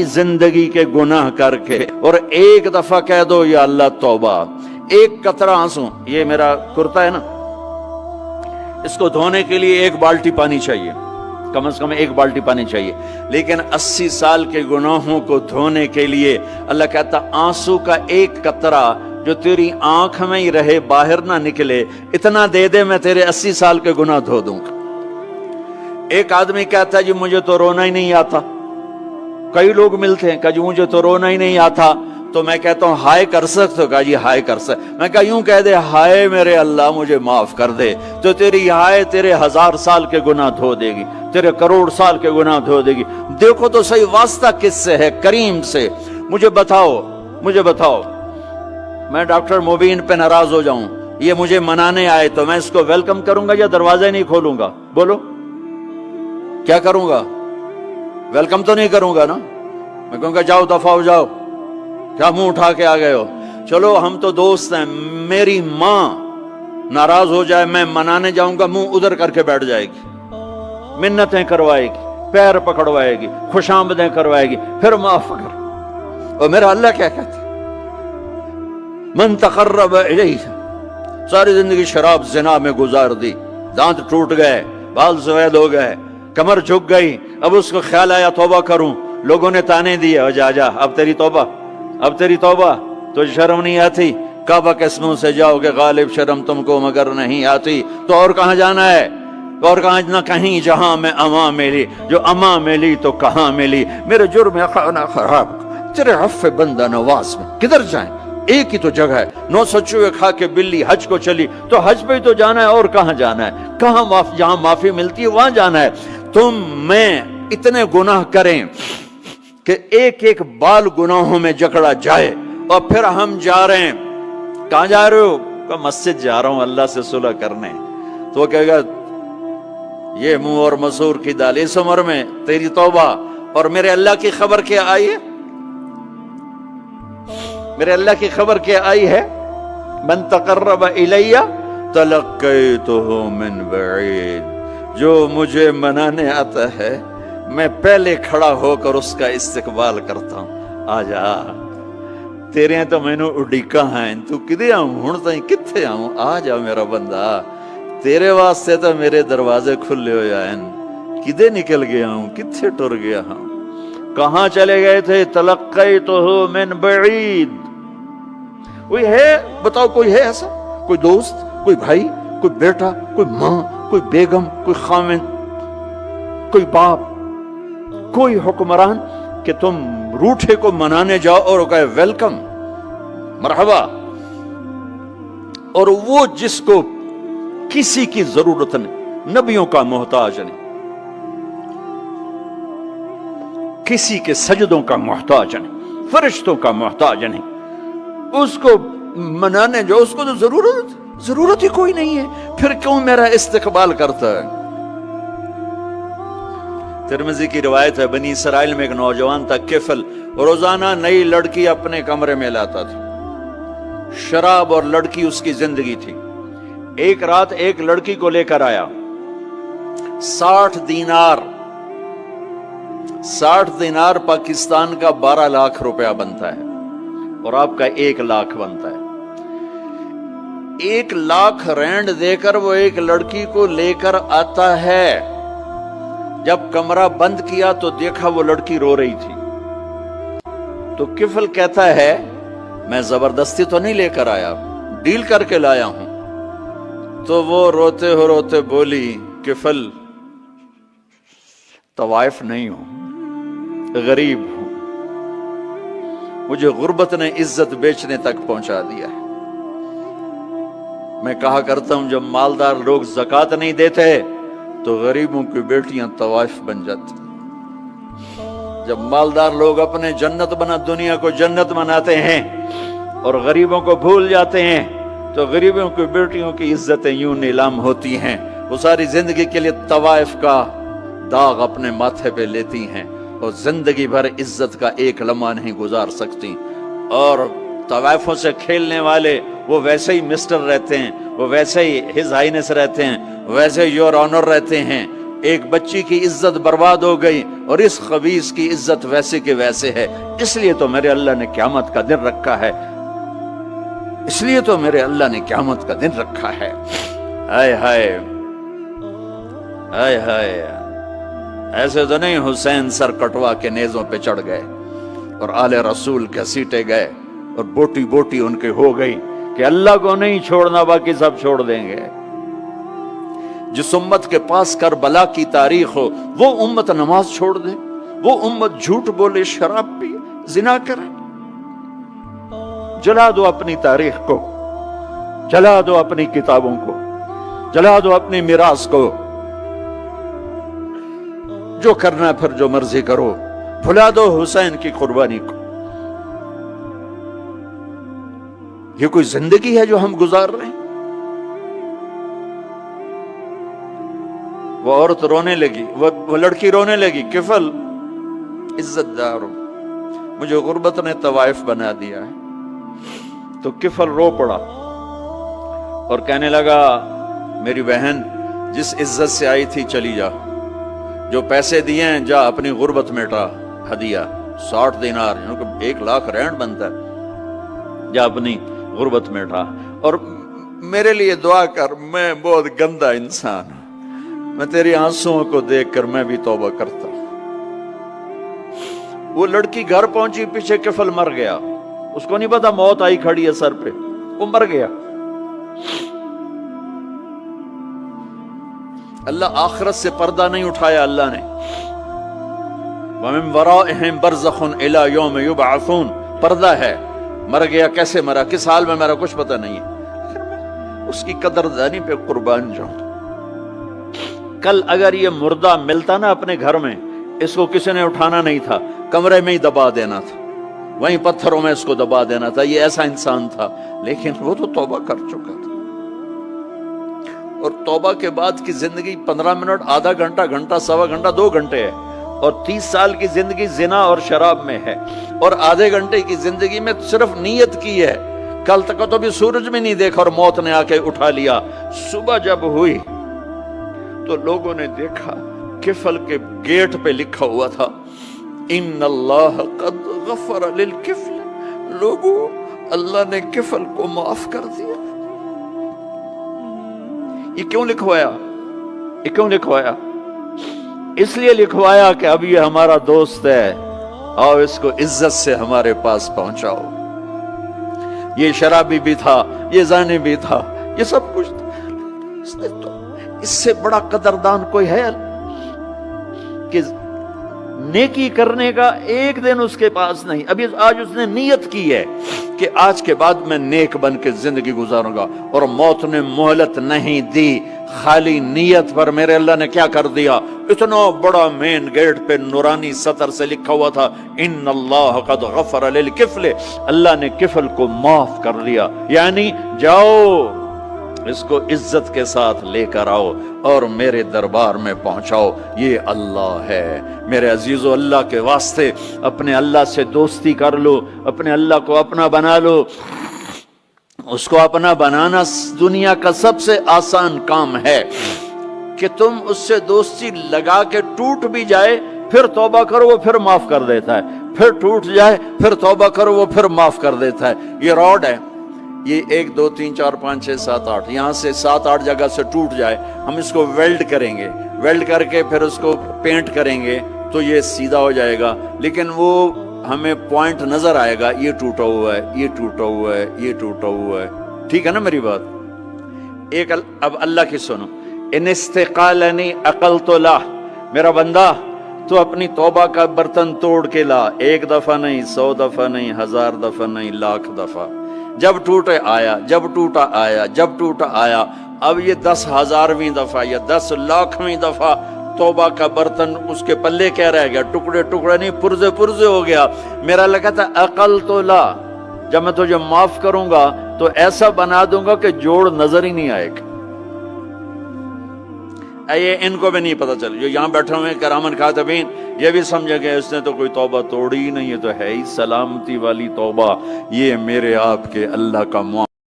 जिंदगी के गुनाह करके और एक दफा कह दो या अल्लाह तौबा, एक कतरा आंसू, ये मेरा कुर्ता है ना, इसको धोने के लिए एक बाल्टी पानी चाहिए, कम से कम एक बाल्टी पानी चाहिए, लेकिन 80 साल के गुनाहों को धोने के लिए अल्लाह कहता आंसू का एक कतरा जो तेरी आंख में ही रहे, बाहर ना निकले, इतना दे दे मैं तेरे 80 साल के गुनाह धो दूंगा। एक आदमी कहता है जी मुझे तो रोना ही नहीं आता, कई लोग मिलते हैं, कहा जी मुझे तो रोना ही नहीं आता, तो मैं कहता हूं हाय कर सकते हो? कहा जी हाय कर सकते। मैं कहा यूं कह दे हाय मेरे अल्लाह मुझे माफ कर दे, तो तेरी हाय तेरे 1000 साल के गुनाह धो देगी, तेरे करोड़ साल के गुनाह धो देगी। देखो तो सही वास्ता किससे है? करीम से। मुझे बताओ मैं डॉक्टर मुबीन पे नाराज हो जाऊं, ये मुझे मनाने आए, तो मैं इसको वेलकम करूंगा या दरवाजा नहीं खोलूंगा? बोलो क्या करूंगा? वेलकम तो नहीं करूंगा ना, मैं कहूंगा जाओ दफा हो जाओ, क्या मुंह उठा के आ गए हो? चलो हम तो दोस्त हैं, मेरी माँ नाराज हो जाए, मैं मनाने जाऊंगा, मुंह उधर करके बैठ जाएगी, मिन्नतें करवाएगी, पैर पकड़वाएगी, खुशामदें करवाएगी, फिर माफ कर। और मेरा अल्लाह क्या कहता? मन तकर्रब इलैहि, सारी जिंदगी शराब जिना में गुजार दी, दांत टूट गए, बाल सफेद हो गए, कमर झुक गई, अब उसको ख्याल आया तौबा करूं, लोगों ने ताने दिए जा अब तेरी तौबा, तो शर्म नहीं आती? काबा के मुंह से जाओगे गालिब शर्म तुमको मगर नहीं आती, तो और कहां जाना है? और कहां ना कहीं जहां में अमा मिली, जो अमा मिली तो कहां मिली, मेरे जुर्म खाना खराब तेरे हफ्फे बंदा नवाज में किधर जाएं? एक ही तो जगह है, 900 चूहे खा के बिल्ली हज को चली, तो हज पे ही तो जाना है, और कहां जाना है? कहां जहां माफी मिलती है वहां जाना है। तुम मैं इतने गुनाह करें कि एक एक बाल गुनाहों में जकड़ा जाए, और फिर हम जा रहे हैं, कहां जा रहे हो? का मस्जिद जा रहा हूं अल्लाह से सुलह करने। तो वो कहेगा ये मुंह और मसूर की दाल, इस उम्र में तेरी तौबा, और मेरे अल्लाह की खबर क्या आई है? मेरे अल्लाह की खबर क्या आई है? मन तकर्रब इलैया तलक्कैतुहु मिन बईद, जो मुझे मनाने आता है मैं पहले खड़ा होकर उसका इस्तकबाल करता हूं। आजा तेरे तो मैनू उड़ीका है, तू किदे आऊं हुण ताईं किथे आऊं? आ जा मेरा बंदा, तेरे वास्ते तो मेरे दरवाजे खुले होए हैं, किदे निकल गया हूं, किथे टुर गया हूं, कहां चले गए थे? तलक्कैतुहु मिन बईद। कोई है बताओ, कोई है ऐसा? कोई दोस्त, कोई भाई, कोई बेटा, कोई माँ, कोई बेगम, कोई खामिन, कोई बाप, कोई हुक्मरान कि तुम रूठे को मनाने जाओ और कहे वेलकम मरहबा, और वो जिसको किसी की जरूरत नहीं, नबियों का मोहताज नहीं, किसी के सजदों का मोहताज नहीं, फरिश्तों का मोहताज नहीं, उसको मनाने जाओ, उसको तो जरूरत ही कोई नहीं है, फिर क्यों मेरा इस्तकबाल करता है? तिरमिज़ी की रिवायत है, बनी इसराइल में एक नौजवान था किफल, रोजाना नई लड़की अपने कमरे में लाता था, शराब और लड़की उसकी जिंदगी थी। एक रात एक लड़की को लेकर आया, 60 दिनार पाकिस्तान का 12 लाख रुपया बनता है, और आपका 1 लाख बनता है। 1 लाख रैंड देकर वो एक लड़की को लेकर आता है। जब कमरा बंद किया तो देखा वो लड़की रो रही थी, तो किफल कहता है मैं जबरदस्ती तो नहीं लेकर आया, डील करके लाया हूं। तो वो रोते बोली किफल तवाइफ नहीं हूं, गरीब हूं, मुझे गुर्बत ने इज्जत बेचने तक पहुंचा दिया है। मैं कहा करता हूं जब मालदार लोग ज़कात नहीं देते तो गरीबों की बेटियां तवाइफ बन जाती। जब मालदार लोग अपने दुनिया को जन्नत बनाते हैं और गरीबों को भूल जाते हैं, तो गरीबों की बेटियों की इज्जतें यूं नीलाम होती हैं। वो सारी जिंदगी के लिए तवाइफ का दाग अपने माथे पे लेती हैं और जिंदगी भर इज्जत का एक लम्हा नहीं गुजार सकती। और तवाइफों से खेलने वाले वो वैसे ही मिस्टर रहते हैं, वो वैसे ही हिज हाइनेस रहते हैं, वैसे योर ऑनर रहते हैं, ایک بچی کی عزت برباد ہو گئی اور اس خبیث کی عزت ویسے کے ویسے ہے، اس لیے تو میرے اللہ نے قیامت کا دن رکھا ہے، اس لیے تو میرے اللہ نے قیامت کا دن رکھا ہے۔ ہائے ہائے ہائے ہائے، ایسے تو نہیں حسین سر کٹوا کے نیزوں پہ چڑھ گئے اور آل رسول کے سیٹے گئے اور بوٹی بوٹی ان کے ہو گئی کہ اللہ کو نہیں چھوڑنا باقی سب چھوڑ دیں گے۔ جس امت کے پاس کربلا کی تاریخ ہو وہ امت نماز چھوڑ دے، وہ امت جھوٹ بولے، شراب پی، زنا کرے۔ جلا دو اپنی تاریخ کو، جلا دو اپنی کتابوں کو، جلا دو اپنی میراث کو، جو کرنا پھر جو مرضی کرو، بھلا دو حسین کی قربانی کو۔ یہ کوئی زندگی ہے جو ہم گزار رہے ہیں؟ وہ عورت رونے لگی، وہ لڑکی رونے لگی، کفل عزت دار ہو، مجھے غربت نے طوائف بنا دیا ہے۔ تو کفل رو پڑا اور کہنے لگا میری بہن جس عزت سے آئی تھی چلی جا، جو پیسے دیے ہیں جا اپنی غربت مٹا، ہدیہ 60 دینار، 1,00,000 رینڈ بنتا ہے، جا اپنی غربت مٹا اور میرے لیے دعا کر، میں بہت گندا انسان ہوں، میں تیری آنسوؤں کو دیکھ کر میں بھی توبہ کرتا ہوں۔ وہ لڑکی گھر پہنچی، پیچھے کفل مر گیا، اس کو نہیں پتا موت آئی کھڑی ہے سر پہ، وہ مر گیا۔ اللہ آخرت سے پردہ نہیں اٹھایا اللہ نے۔ وَمِن وَرَائِهِمْ بَرْزَخٌ إِلَى يَوْمِ يُبْعَثُونَ، پردہ ہے، مر گیا، کیسے مرا، کس حال میں مرا، کچھ پتہ نہیں ہے، اس کی قدردانی پہ قربان جاؤں۔ کل اگر یہ مردہ ملتا نا اپنے گھر میں، اس کو کسی نے اٹھانا نہیں تھا، کمرے میں ہی دبا دینا تھا، وہیں پتھروں میں اس کو دبا دینا تھا، یہ ایسا انسان تھا، لیکن وہ تو توبہ کر چکا تھا۔ اور توبہ کے بعد کی زندگی 15 منٹ، آدھا گھنٹہ، گھنٹہ، سوا گھنٹہ، 2 گھنٹے ہے، اور 30 سال کی زندگی زنا اور شراب میں ہے، اور آدھے گھنٹے کی زندگی میں صرف نیت کی ہے۔ کل تک تو بھی سورج میں نہیں دیکھا اور موت نے آ کے اٹھا لیا۔ صبح جب ہوئی تو لوگوں نے دیکھا کفل کے گیٹ پہ لکھا ہوا تھا ان اللہ قد غفر للکفل، لوگوں اللہ نے کفل کو معاف کر دیا۔ یہ کیوں لکھوایا؟ یہ کیوں لکھوایا؟ اس لیے لکھوایا کہ اب یہ ہمارا دوست ہے، آؤ اس کو عزت سے ہمارے پاس پہنچاؤ۔ یہ شرابی بھی تھا، یہ زانی بھی تھا، یہ سب کچھ تھا، اس سے بڑا قدردان کوئی ہے کہ نیکی کرنے کا ایک دن اس کے پاس نہیں۔ ابھی آج اس نے نیت کی ہے کہ آج کے بعد میں نیک بن کے زندگی گزاروں گا، اور موت نے مہلت نہیں دی، خالی نیت پر میرے اللہ نے کیا کر دیا، اتنا بڑا مین گیٹ پہ نورانی سطر سے لکھا ہوا تھا ان اللہ قد غفر للکفل، اللہ نے کفل کو معاف کر دیا، یعنی جاؤ اس کو عزت کے ساتھ لے کر آؤ اور میرے دربار میں پہنچاؤ، یہ اللہ ہے۔ میرے عزیزو، اللہ کے واسطے اپنے اللہ سے دوستی کر لو، اپنے اللہ کو اپنا بنا لو۔ اس کو اپنا بنانا دنیا کا سب سے آسان کام ہے کہ تم اس سے دوستی لگا کے ٹوٹ بھی جائے پھر توبہ کرو وہ پھر معاف کر دیتا ہے، پھر ٹوٹ جائے پھر توبہ کرو وہ پھر معاف کر دیتا ہے۔ یہ راڈ ہے، یہ 1 2 3 4 5 6 7 8 یہاں سے 7 8 جگہ سے ٹوٹ جائے، ہم اس کو ویلڈ کریں گے، ویلڈ کر کے پھر اس کو پینٹ کریں گے تو یہ سیدھا ہو جائے گا، لیکن وہ ہمیں پوائنٹ نظر آئے گا، یہ ٹوٹا ہوا ہے، یہ ٹوٹا ہوا ہے، یہ ٹوٹا ہوا ہے۔ ٹھیک ہے نا میری بات؟ ایک اب اللہ کی سنو، ان استقالنی عقلت لا، میرا بندہ تو اپنی توبہ کا برتن توڑ کے لا، 1 دفعہ نہیں، 100 دفعہ نہیں، 1000 دفعہ نہیں، 1,00,000 دفعہ، جب ٹوٹے آیا، جب ٹوٹا آیا، جب ٹوٹا آیا۔ اب یہ 10,000ویں دفعہ یا 10,00,000ویں دفعہ توبہ کا برتن اس کے پلے کیا رہ گیا، ٹکڑے ٹکڑے نہیں، پرزے پرزے ہو گیا۔ میرا لگا تھا عقل تو لا، جب میں تجھے معاف کروں گا تو ایسا بنا دوں گا کہ جوڑ نظر ہی نہیں آئے گا۔ یہ ان کو بھی نہیں پتا چل، جو یہاں بیٹھے ہوئے کرامن کاتبین یہ بھی سمجھے گئے اس نے تو کوئی توبہ توڑی ہی نہیں، یہ تو ہے ہی سلامتی والی توبہ، یہ میرے آپ کے اللہ کا معاملہ